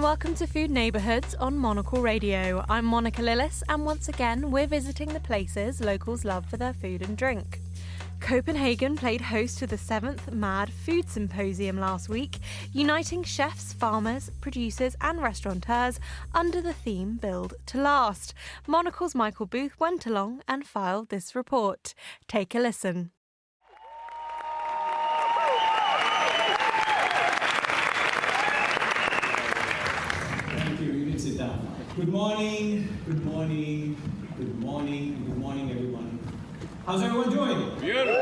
welcome to Food Neighbourhoods on Monocle Radio. I'm Monica Lillis, and once again we're visiting the places locals love for their food and drink. Copenhagen played host to the 7th MAD Food Symposium last week, uniting chefs, farmers, producers and restaurateurs under the theme Build to Last. Monocle's Michael Booth went along and filed this report. Take a listen. Thank you. You can sit down. Good morning, good morning, good morning, good morning, everyone. How's everyone doing? Beautiful.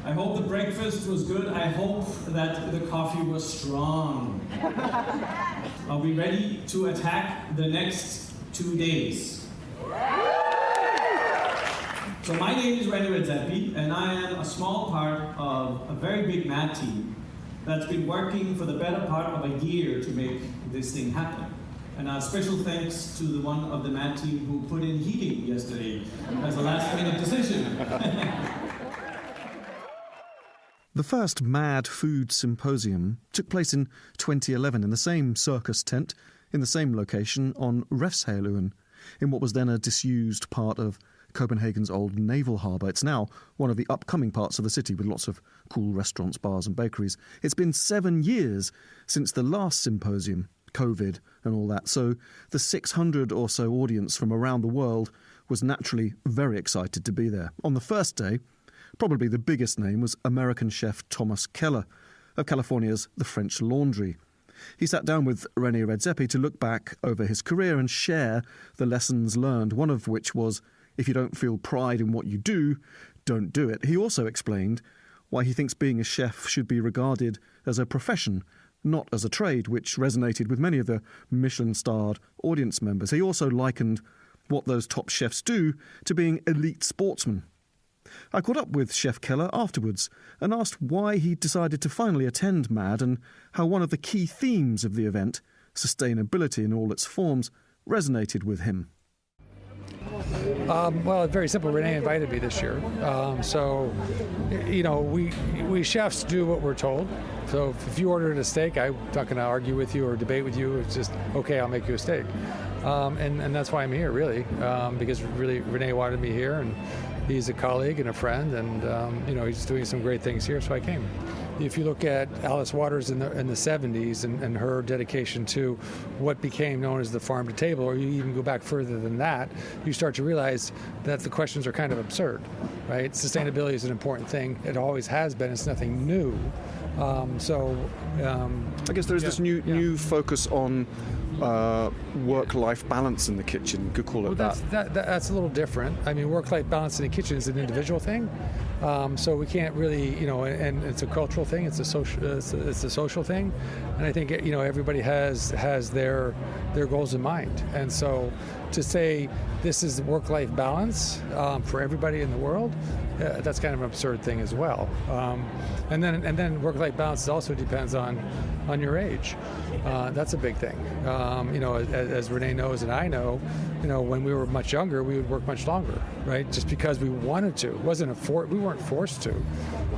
I hope the breakfast was good. I hope that the coffee was strong. Are we ready to attack the next 2 days? So my name is René Redzepi, and I am a small part of a very big MAD team that's been working for the better part of a year to make this thing happen. And a special thanks to the one of the MAD team who put in heating yesterday as a last-minute decision. The first MAD Food Symposium took place in 2011 in the same circus tent, in the same location on Refshaleøen, in what was then a disused part of Copenhagen's old naval harbour. It's now one of the upcoming parts of the city with lots of cool restaurants, bars and bakeries. It's been 7 years since the last symposium, COVID and all that, so the 600 or so audience from around the world was naturally very excited to be there. On the first day, probably the biggest name was American chef Thomas Keller of California's The French Laundry. He sat down with René Redzepi to look back over his career and share the lessons learned, one of which was, if you don't feel pride in what you do, don't do it. He also explained why he thinks being a chef should be regarded as a profession, not as a trade, which resonated with many of the Michelin-starred audience members. He also likened what those top chefs do to being elite sportsmen. I caught up with Chef Keller afterwards and asked why he decided to finally attend MAD and how one of the key themes of the event, sustainability in all its forms, resonated with him. Well, it's very simple. Renee invited me this year. So, you know, we chefs do what we're told. So if you ordered a steak, I'm not going to argue with you or debate with you. It's just, okay, I'll make you a steak. And that's why I'm here, really, because really Renee wanted me here, and he's a colleague and a friend, and, you know, he's doing some great things here, so I came. If you look at Alice Waters in the 70s and her dedication to what became known as the farm to table, or you even go back further than that, you start to realize that the questions are kind of absurd, right? Sustainability is an important thing. It always has been. It's nothing new. I guess there's this new focus on work-life balance in the kitchen. You could call it That's a little different. I mean, work-life balance in the kitchen is an individual thing. So we can't really, you know, and it's a cultural thing. It's a social thing, and I think, you know, everybody has their goals in mind. And so to say this is work-life balance for everybody in the world, that's kind of an absurd thing as well. And then work-life balance also depends on your age. That's a big thing. You know, as Renee knows and I know, you know, when we were much younger, we would work much longer, right? Just because we wanted to. It wasn't we weren't forced to.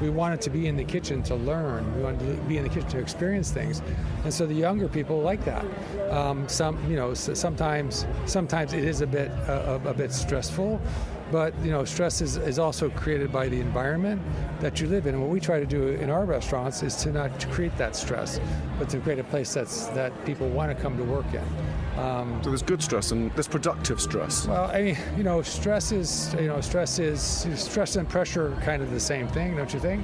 We wanted to be in the kitchen to learn. We wanted to be in the kitchen to experience things. And so the younger people like that. Sometimes it is a bit stressful. But, you know, stress is also created by the environment that you live in. And what we try to do in our restaurants is to not create that stress, but to create a place that people want to come to work in. So there's good stress and there's productive stress. Well, I mean, you know, stress and pressure are kind of the same thing, don't you think?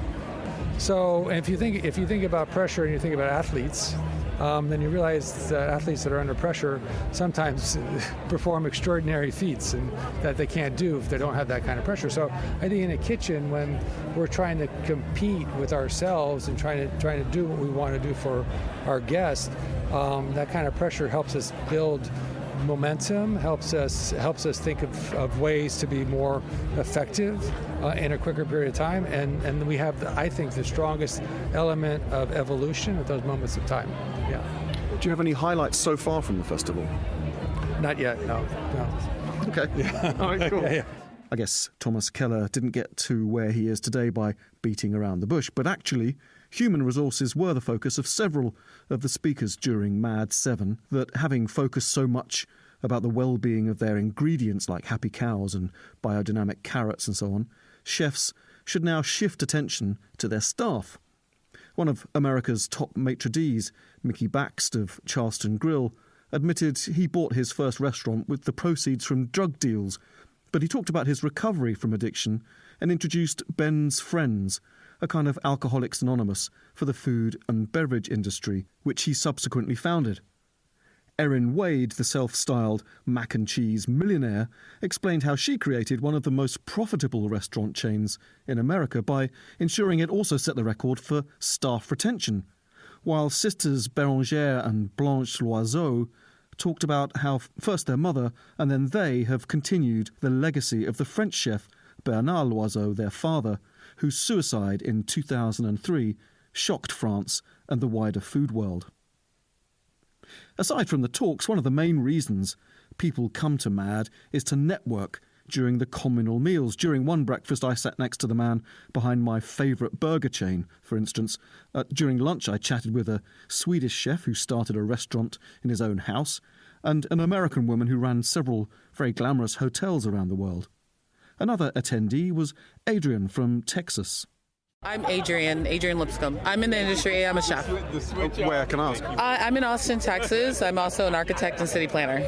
So, and if you think about pressure and you think about athletes, then you realize that athletes that are under pressure sometimes perform extraordinary feats and that they can't do if they don't have that kind of pressure. So I think in a kitchen, when we're trying to compete with ourselves and trying to do what we want to do for our guests, that kind of pressure helps us build momentum, helps us think of ways to be more effective in a quicker period of time, and we have, I think, the strongest element of evolution at those moments of time. Yeah. Do you have any highlights so far from the festival? Not yet, no. Okay. Yeah. All right, cool. Yeah. I guess Thomas Keller didn't get to where he is today by beating around the bush, but actually Human resources were the focus of several of the speakers during MAD 7, that having focused so much about the well-being of their ingredients like happy cows and biodynamic carrots and so on, chefs should now shift attention to their staff. One of America's top maitre d's, Mickey Baxt of Charleston Grill, admitted he bought his first restaurant with the proceeds from drug deals, but he talked about his recovery from addiction and introduced Ben's Friends, a kind of Alcoholics Anonymous for the food and beverage industry, which he subsequently founded. Erin Wade, the self-styled mac and cheese millionaire, explained how she created one of the most profitable restaurant chains in America by ensuring it also set the record for staff retention, while sisters Bérangère and Blanche Loiseau talked about how first their mother and then they have continued the legacy of the French chef Bernard Loiseau, their father, whose suicide in 2003 shocked France and the wider food world. Aside from the talks, one of the main reasons people come to MAD is to network during the communal meals. During one breakfast, I sat next to the man behind my favourite burger chain, for instance. During lunch, I chatted with a Swedish chef who started a restaurant in his own house, and an American woman who ran several very glamorous hotels around the world. Another attendee was Adrian from Texas. I'm Adrian Lipscomb. I'm in the industry. I'm a chef. Where can I ask? I'm in Austin, Texas. I'm also an architect and city planner.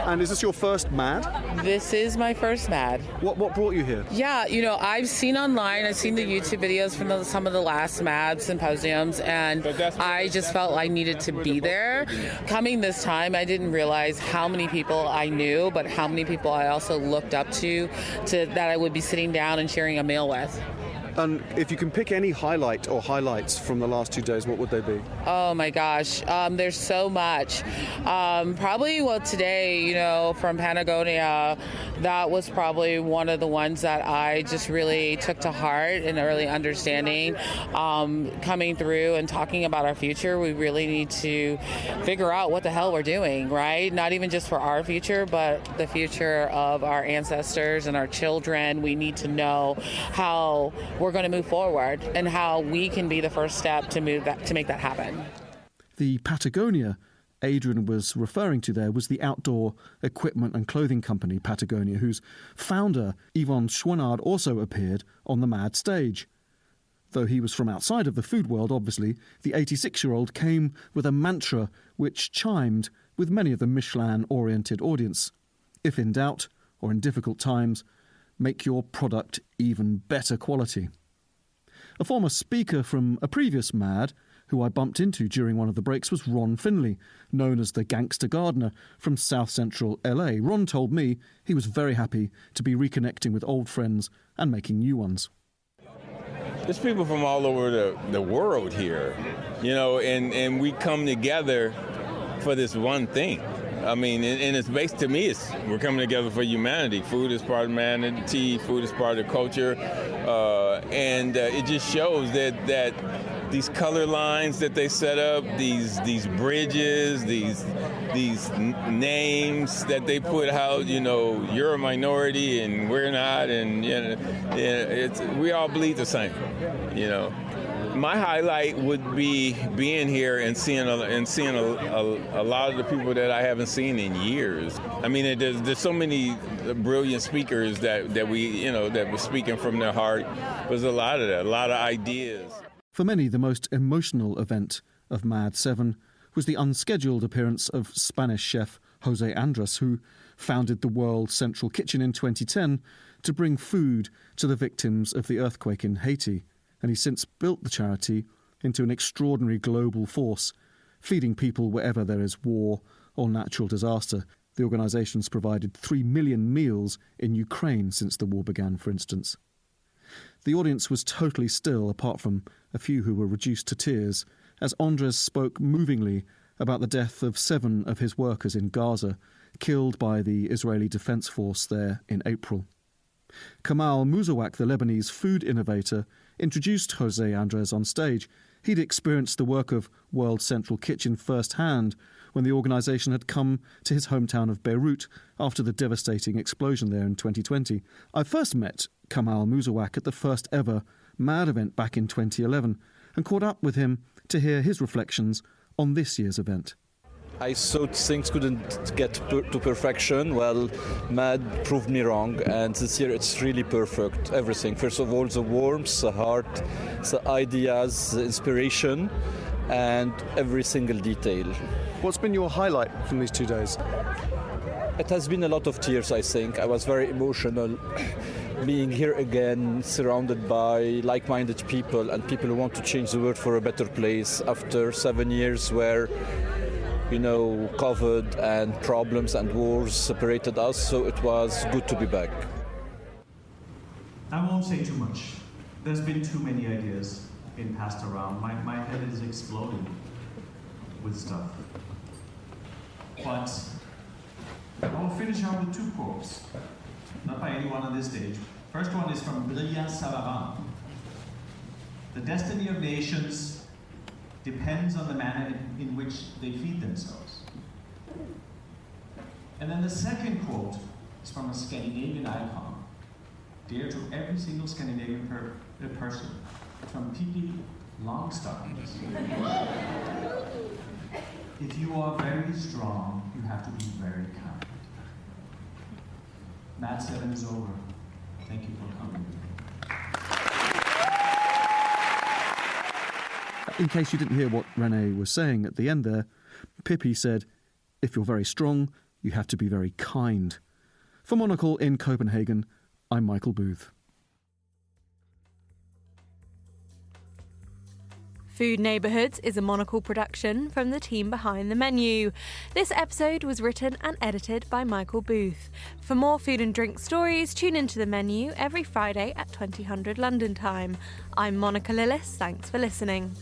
And is this your first MAD? This is my first MAD. What brought you here? Yeah, I've seen online, I've seen the YouTube videos from some of the last MAD symposiums, and I just felt I needed to be there. Coming this time, I didn't realize how many people I knew, but how many people I also looked up to that I would be sitting down and sharing a meal with. And if you can pick any highlight or highlights from the last 2 days, what would they be? Oh my gosh, there's so much. Probably today, from Patagonia, that was probably one of the ones that I just really took to heart and really understanding. Coming through and talking about our future, we really need to figure out what the hell we're doing, right? Not even just for our future, but the future of our ancestors and our children. We need to know how we're going to move forward and how we can be the first step to make that happen. The Patagonia Adrian was referring to there was the outdoor equipment and clothing company Patagonia, whose founder, Yvon Chouinard, also appeared on the MAD stage. Though he was from outside of the food world, obviously, the 86-year-old came with a mantra which chimed with many of the Michelin-oriented audience. If in doubt, or in difficult times, make your product even better quality. A former speaker from a previous MAD, who I bumped into during one of the breaks, was Ron Finley, known as the gangster gardener from South Central LA. Ron told me he was very happy to be reconnecting with old friends and making new ones. There's people from all over the world here, and we come together for this one thing. I mean, and it's based, to me, we're coming together for humanity. Food is part of humanity, food is part of culture, and it just shows that these color lines that they set up, these bridges, these names that they put out, you're a minority and we're not, and we all bleed the same, My highlight would be being here and seeing a lot of the people that I haven't seen in years. I mean, there's so many brilliant speakers that were speaking from their heart. There's a lot of that, a lot of ideas. For many, the most emotional event of MAD 7 was the unscheduled appearance of Spanish chef Jose Andres, who founded the World Central Kitchen in 2010 to bring food to the victims of the earthquake in Haiti. And he's since built the charity into an extraordinary global force, feeding people wherever there is war or natural disaster. The organisation's provided 3 million meals in Ukraine since the war began, for instance. The audience was totally still, apart from a few who were reduced to tears, as Andres spoke movingly about the death of 7 of his workers in Gaza, killed by the Israeli Defense Force there in April. Kamal Mouzawak, the Lebanese food innovator, introduced Jose Andres on stage. He'd experienced the work of World Central Kitchen firsthand when the organisation had come to his hometown of Beirut after the devastating explosion there in 2020. I first met Kamal Mouzawak at the first ever MAD event back in 2011, and caught up with him to hear his reflections on this year's event. I thought things couldn't get to perfection. Well, MAD proved me wrong, and this year it's really perfect. Everything. First of all, the warmth, the heart, the ideas, the inspiration, and every single detail. What's been your highlight from these 2 days? It has been a lot of tears, I think. I was very emotional being here again, surrounded by like-minded people and people who want to change the world for a better place after 7 years where COVID and problems and wars separated us, so it was good to be back. I won't say too much. There's been too many ideas being passed around. My head is exploding with stuff. But I will finish out with 2 quotes, not by anyone on this stage. First one is from Brillat Savarin. The destiny of nations depends on the manner in which they feed themselves. And then the second quote is from a Scandinavian icon, dear to every single Scandinavian person. It's from Pippi Longstocking. If you are very strong, you have to be very kind. MAD 7 is over. Thank you for coming. In case you didn't hear what René was saying at the end there, Pippi said, if you're very strong, you have to be very kind. For Monocle in Copenhagen, I'm Michael Booth. Food Neighbourhoods is a Monocle production from the team behind the menu. This episode was written and edited by Michael Booth. For more food and drink stories, tune into the menu every Friday at 2000 London time. I'm Monica Lillis. Thanks for listening.